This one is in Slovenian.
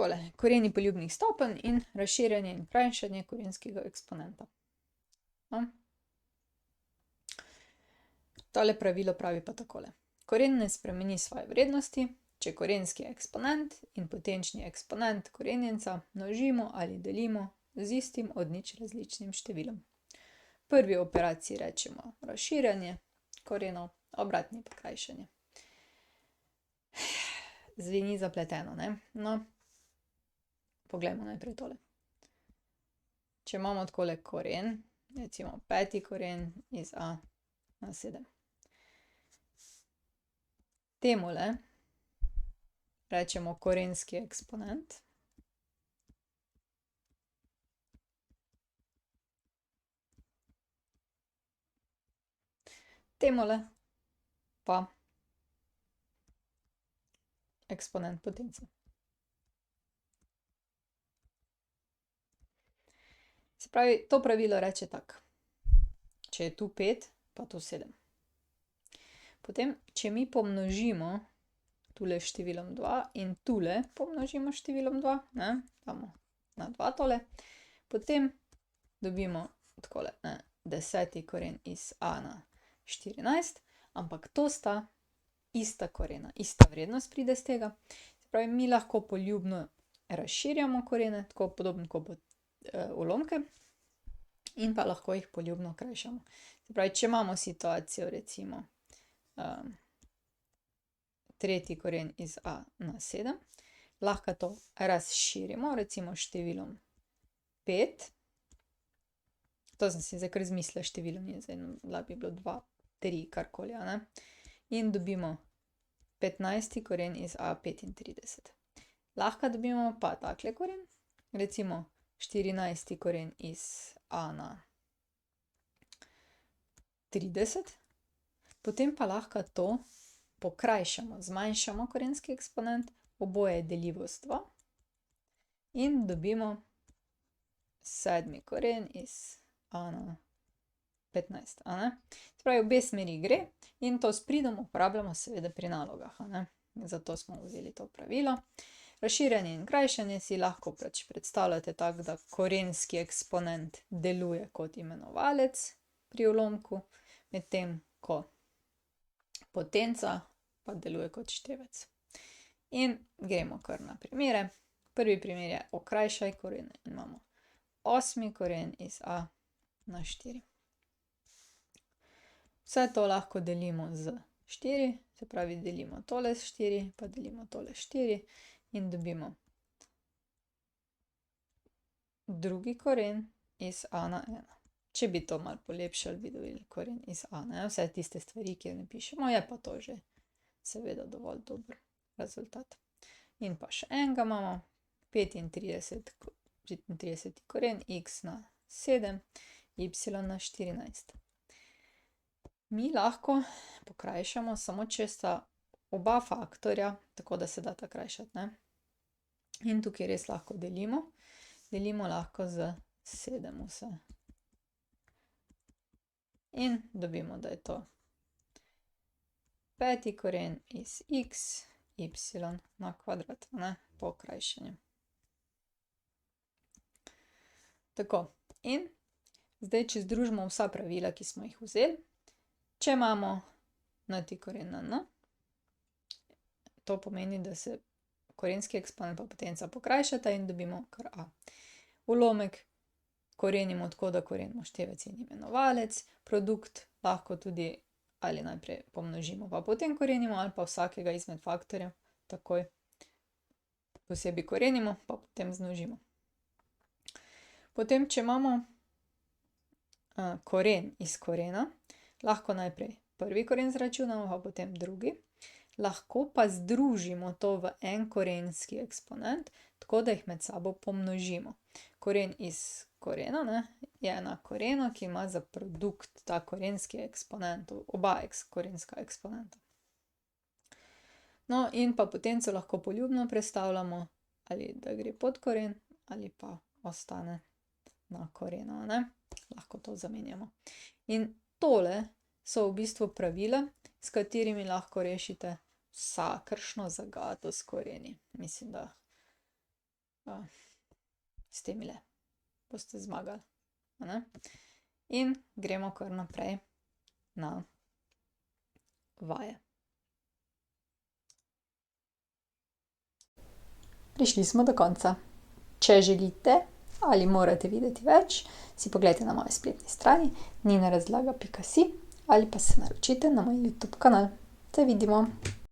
Takole, koreni poljubnih stopenj in razširjanje in krajšanje korenskega eksponenta. No. Tole pravilo pravi pa takole. Koren ne spremeni svoje vrednosti, če korenski eksponent in potenčni eksponent korenjenca množimo ali delimo z istim od nič različnim številom. Prvi operaciji rečemo razširjanje korenov, obratni pa krajšanje. Zveni zapleteno, ne? No, poglejmo najprej tole. Če imamo takole koren, recimo 5. koren iz a na 7. Temule rečemo korenski eksponent. Temule pa eksponent potence. Se pravi, to pravilo reče tako. Če je tu 5, pa tu 7. Potem, če mi pomnožimo tule s številom 2 in tule pomnožimo s številom 2, ne, damo na 2 tole, potem dobimo takole, ne, 10. koren iz a na 14, ampak to sta ista korena, ista vrednost pride z tega. Se pravi, mi lahko poljubno razširjamo korene, tako podobno kot ulomke, in pa lahko jih poljubno krajšamo. Se pravi, če imamo situacijo recimo 3. koren iz a na 7, lahko to razširimo, recimo s številom 5. To sem si zdaj kar izmislila število, ni zdaj, lahko bi bilo 2, 3, karkoli, a ne. In dobimo 15. koren iz a 35. Lahko dobimo pa takle koren, recimo 14. koren iz a na 30. Potem pa lahko to pokrajšamo, zmanjšamo korenski eksponent, oboje je deljivo z 2 in dobimo 7. koren iz a na 15, a ne. Se pravi, obe smeri gre in to s pridom uporabljamo seveda pri nalogah, a ne. Zato smo vzeli to pravilo. Razširjanje in krajšanje si lahko pač predstavljate tako, da korenski eksponent deluje kot imenovalec pri ulomku, medtem ko potenca pa deluje kot števec. In gremo kar na primere. Prvi primer je okrajšaj korene. Imamo 8. koren iz a na 4. Vse to lahko delimo z 4, se pravi, delimo tole s 4, pa delimo tole s 4 in dobimo 2. koren iz a na 1. Če bi to malo polepšali, bi dobili koren iz a, ne, vse tiste stvari, ki ne pišemo, je pa to že seveda dovolj dober rezultat. In pa še enega imamo, 35. koren x na 7, y na 14. Mi lahko pokrajšamo samo, če sta oba faktorja, tako da se data krajšati, ne. In tukaj res lahko delimo. Delimo lahko z 7 vse. In dobimo, da je to 5. koren iz x, y na kvadrat, ne, po krajšanju. Tako, in zdaj, če združimo vsa pravila, ki smo jih vzeli, če imamo n koren na n, to pomeni, da se korenski eksponent pa potenca pokrajšata in dobimo kar a. Ulomek korenimo tako, da korenimo števec in imenovalec, produkt lahko tudi ali najprej pomnožimo pa potem korenimo, ali pa vsakega izmed faktorjev takoj posebej korenimo pa potem zmnožimo. Potem, če imamo koren iz korena, lahko najprej prvi koren izračunamo, pa potem drugi. Lahko pa združimo to v en korenski eksponent, tako da jih med sabo pomnožimo. Koren iz korena, ne, je enak korenu, ki ima za produkt ta korenski eksponent, oba korenska eksponenta. No, in pa potenco lahko poljubno prestavljamo, ali da gre pod koren, ali pa ostane na korenu, a ne. Lahko to zamenjamo. In tole so v bistvu pravila, s katerimi lahko rešite vsakršno zagato s koreni. Mislim, da s temile boste zmagali, a ne. In gremo kar naprej na vaje. Prišli smo do konca. Če želite ali morate videti več, si poglejte na moji spletni strani ninarazlaga.si ali pa se naročite na moj YouTube kanal. Se vidimo!